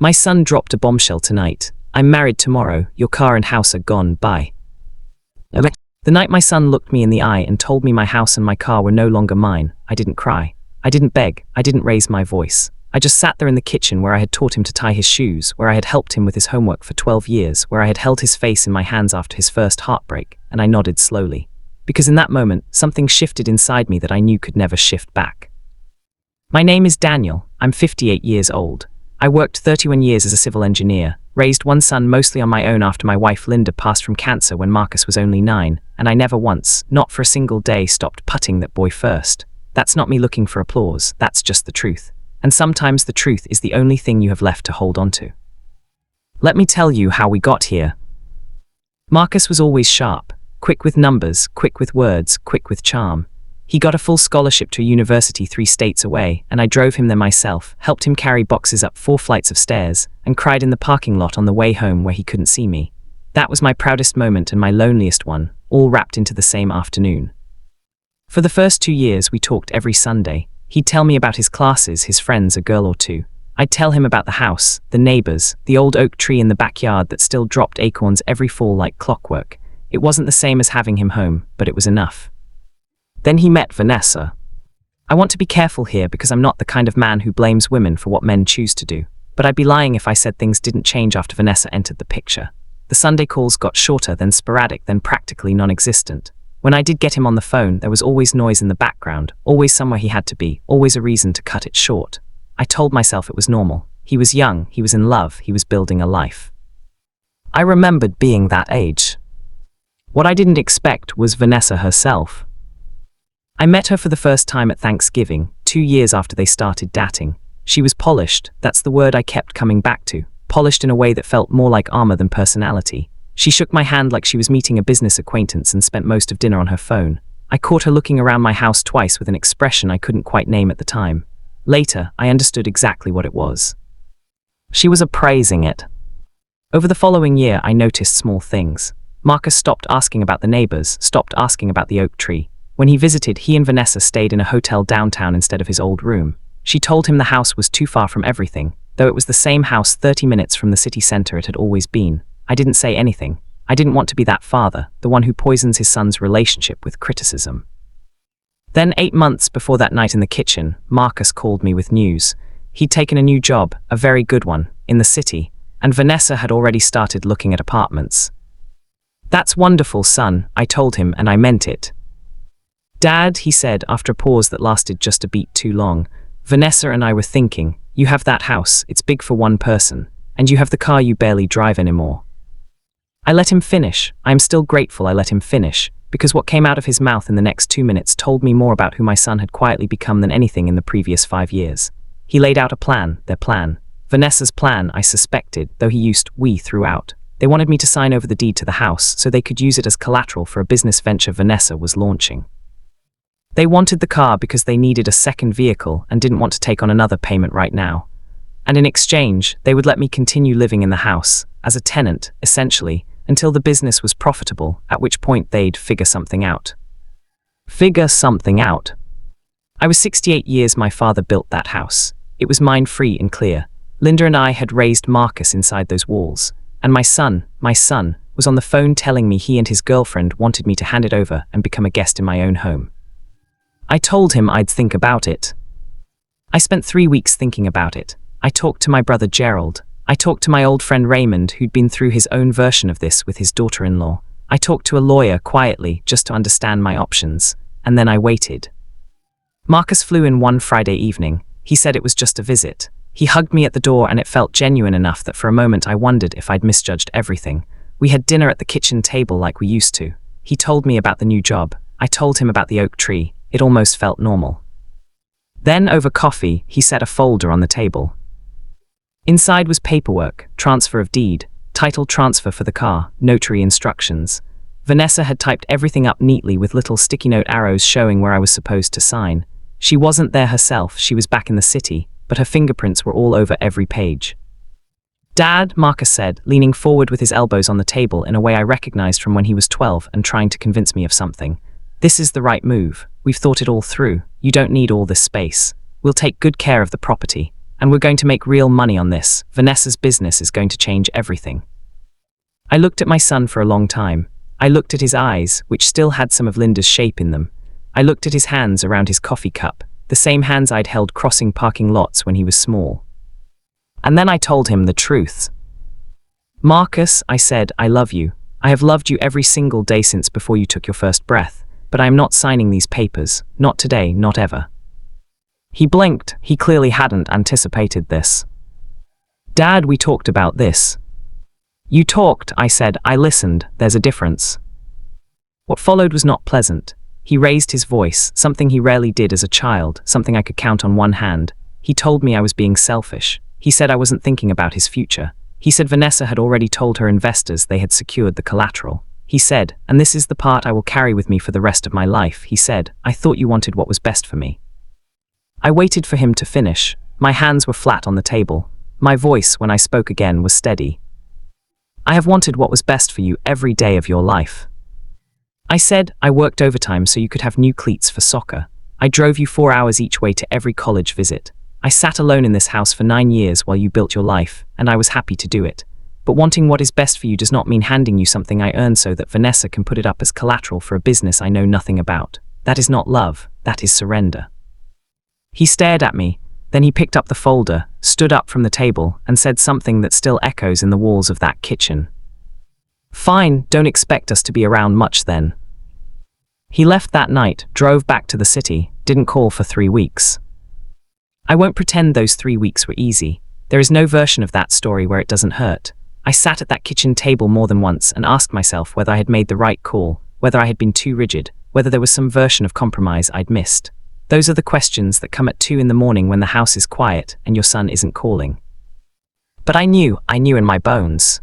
My son dropped a bombshell tonight. I'm married tomorrow. Your car and house are gone. Bye. The night my son looked me in the eye and told me my house and my car were no longer mine, I didn't cry. I didn't beg. I didn't raise my voice. I just sat there in the kitchen where I had taught him to tie his shoes, where I had helped him with his homework for 12 years, where I had held his face in my hands after his first heartbreak, and I nodded slowly. Because in that moment, something shifted inside me that I knew could never shift back. My name is Daniel. I'm 58 years old. I worked 31 years as a civil engineer, raised one son mostly on my own after my wife Linda passed from cancer when Marcus was only 9, and I never once, not for a single day, stopped putting that boy first. That's not me looking for applause, that's just the truth. And sometimes the truth is the only thing you have left to hold on to. Let me tell you how we got here. Marcus was always sharp, quick with numbers, quick with words, quick with charm. He got a full scholarship to a university 3 states away, and I drove him there myself, helped him carry boxes up 4 flights of stairs, and cried in the parking lot on the way home where he couldn't see me. That was my proudest moment and my loneliest one, all wrapped into the same afternoon. For the first 2 years, we talked every Sunday. He'd tell me about his classes, his friends, a girl or two. I'd tell him about the house, the neighbors, the old oak tree in the backyard that still dropped acorns every fall like clockwork. It wasn't the same as having him home, but it was enough. Then he met Vanessa. I want to be careful here because I'm not the kind of man who blames women for what men choose to do, but I'd be lying if I said things didn't change after Vanessa entered the picture. The Sunday calls got shorter, then sporadic, then practically non-existent. When I did get him on the phone, there was always noise in the background, always somewhere he had to be, always a reason to cut it short. I told myself it was normal. He was young, he was in love, he was building a life. I remembered being that age. What I didn't expect was Vanessa herself. I met her for the first time at Thanksgiving, 2 years after they started dating. She was polished, that's the word I kept coming back to, polished in a way that felt more like armor than personality. She shook my hand like she was meeting a business acquaintance and spent most of dinner on her phone. I caught her looking around my house twice with an expression I couldn't quite name at the time. Later, I understood exactly what it was. She was appraising it. Over the following year, I noticed small things. Marcus stopped asking about the neighbors, stopped asking about the oak tree. When he visited, he and Vanessa stayed in a hotel downtown instead of his old room. She told him the house was too far from everything, though it was the same house 30 minutes from the city center it had always been. I didn't say anything. I didn't want to be that father, the one who poisons his son's relationship with criticism. Then 8 months before that night in the kitchen, Marcus called me with news. He'd taken a new job, a very good one, in the city, and Vanessa had already started looking at apartments. "That's wonderful, son," I told him, and I meant it. "Dad," he said after a pause that lasted just a beat too long, "Vanessa and I were thinking, you have that house, it's big for one person, and you have the car you barely drive anymore." I let him finish. I am still grateful I let him finish, because what came out of his mouth in the next 2 minutes told me more about who my son had quietly become than anything in the previous 5 years. He laid out a plan, their plan. Vanessa's plan, I suspected, though he used "we" throughout. They wanted me to sign over the deed to the house so they could use it as collateral for a business venture Vanessa was launching. They wanted the car because they needed a second vehicle and didn't want to take on another payment right now. And in exchange, they would let me continue living in the house, as a tenant, essentially, until the business was profitable, at which point they'd figure something out. Figure something out. I was 68 years my father built that house. It was mine free and clear. Linda and I had raised Marcus inside those walls. And my son, was on the phone telling me he and his girlfriend wanted me to hand it over and become a guest in my own home. I told him I'd think about it. I spent 3 weeks thinking about it. I talked to my brother Gerald. I talked to my old friend Raymond, who'd been through his own version of this with his daughter-in-law. I talked to a lawyer quietly, just to understand my options. And then I waited. Marcus flew in one Friday evening. He said it was just a visit. He hugged me at the door and it felt genuine enough that for a moment I wondered if I'd misjudged everything. We had dinner at the kitchen table like we used to. He told me about the new job. I told him about the oak tree. It almost felt normal. Then, over coffee, he set a folder on the table. Inside was paperwork, transfer of deed, title transfer for the car, notary instructions. Vanessa had typed everything up neatly with little sticky note arrows showing where I was supposed to sign. She wasn't there herself, she was back in the city, but her fingerprints were all over every page. "Dad," Marcus said, leaning forward with his elbows on the table in a way I recognized from when he was 12 and trying to convince me of something. "This is the right move. We've thought it all through. You don't need all this space. We'll take good care of the property. and we're going to make real money on this. Vanessa's business is going to change everything. I looked at my son for a long time. I looked at his eyes, which still had some of Linda's shape in them. I looked at his hands around his coffee cup, the same hands I'd held crossing parking lots when he was small. And then I told him the truth. Marcus, I said, I love you. I have loved you every single day since before you took your first breath, but I am not signing these papers, not today, not ever. He blinked. He clearly hadn't anticipated this. Dad, we talked about this. You talked, I said. I listened. There's a difference. What followed was not pleasant. He raised his voice, something he rarely did as a child, something I could count on one hand. He told me I was being selfish. He said I wasn't thinking about his future. He said Vanessa had already told her investors they had secured the collateral. He said, and this is the part I will carry with me for the rest of my life, he said, I thought you wanted what was best for me. I waited for him to finish. My hands were flat on the table. My voice, when I spoke again, was steady. I have wanted what was best for you every day of your life. I said, I worked overtime so you could have new cleats for soccer. I drove you 4 hours each way to every college visit. I sat alone in this house for 9 years while you built your life, and I was happy to do it. But wanting what is best for you does not mean handing you something I earned so that Vanessa can put it up as collateral for a business I know nothing about. That is not love, that is surrender. He stared at me, then he picked up the folder, stood up from the table, and said something that still echoes in the walls of that kitchen. Fine, don't expect us to be around much then. He left that night, drove back to the city, didn't call for 3 weeks. I won't pretend those 3 weeks were easy. There is no version of that story where it doesn't hurt. I sat at that kitchen table more than once and asked myself whether I had made the right call, whether I had been too rigid, whether there was some version of compromise I'd missed. Those are the questions that come at 2 in the morning when the house is quiet and your son isn't calling. But I knew in my bones.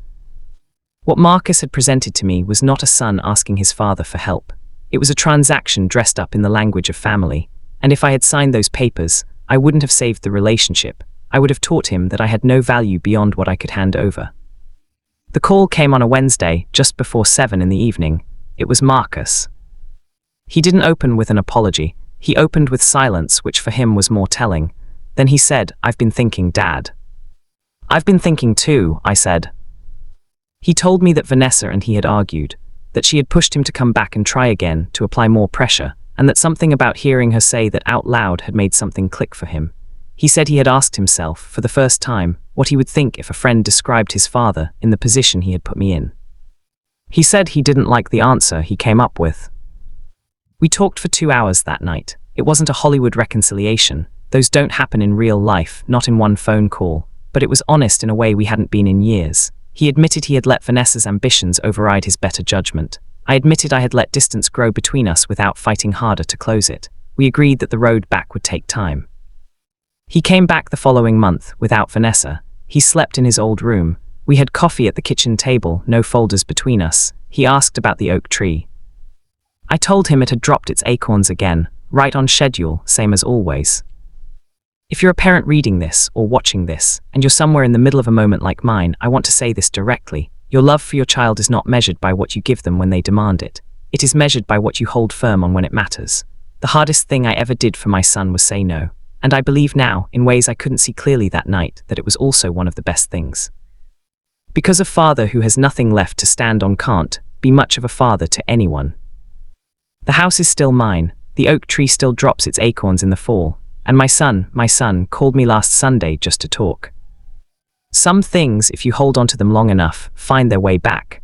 What Marcus had presented to me was not a son asking his father for help. It was a transaction dressed up in the language of family, and if I had signed those papers, I wouldn't have saved the relationship. I would have taught him that I had no value beyond what I could hand over. The call came on a Wednesday, just before 7 in the evening. It was Marcus. He didn't open with an apology. He opened with silence, which for him was more telling. Then he said, I've been thinking, Dad. I've been thinking too, I said. He told me that Vanessa and he had argued, that she had pushed him to come back and try again, to apply more pressure, and that something about hearing her say that out loud had made something click for him. He said he had asked himself, for the first time, what he would think if a friend described his father in the position he had put me in. He said he didn't like the answer he came up with. We talked for 2 hours that night. It wasn't a Hollywood reconciliation. Those don't happen in real life, not in one phone call. But it was honest in a way we hadn't been in years. He admitted he had let Vanessa's ambitions override his better judgment. I admitted I had let distance grow between us without fighting harder to close it. We agreed that the road back would take time. He came back the following month, without Vanessa. He slept in his old room. We had coffee at the kitchen table, no folders between us. He asked about the oak tree. I told him it had dropped its acorns again, right on schedule, same as always. If you're a parent reading this or watching this, and you're somewhere in the middle of a moment like mine, I want to say this directly. Your love for your child is not measured by what you give them when they demand it. It is measured by what you hold firm on when it matters. The hardest thing I ever did for my son was say no. And I believe now, in ways I couldn't see clearly that night, that it was also one of the best things. Because a father who has nothing left to stand on can't be much of a father to anyone. The house is still mine. The oak tree still drops its acorns in the fall. And my son called me last Sunday just to talk. Some things, if you hold on to them long enough, find their way back.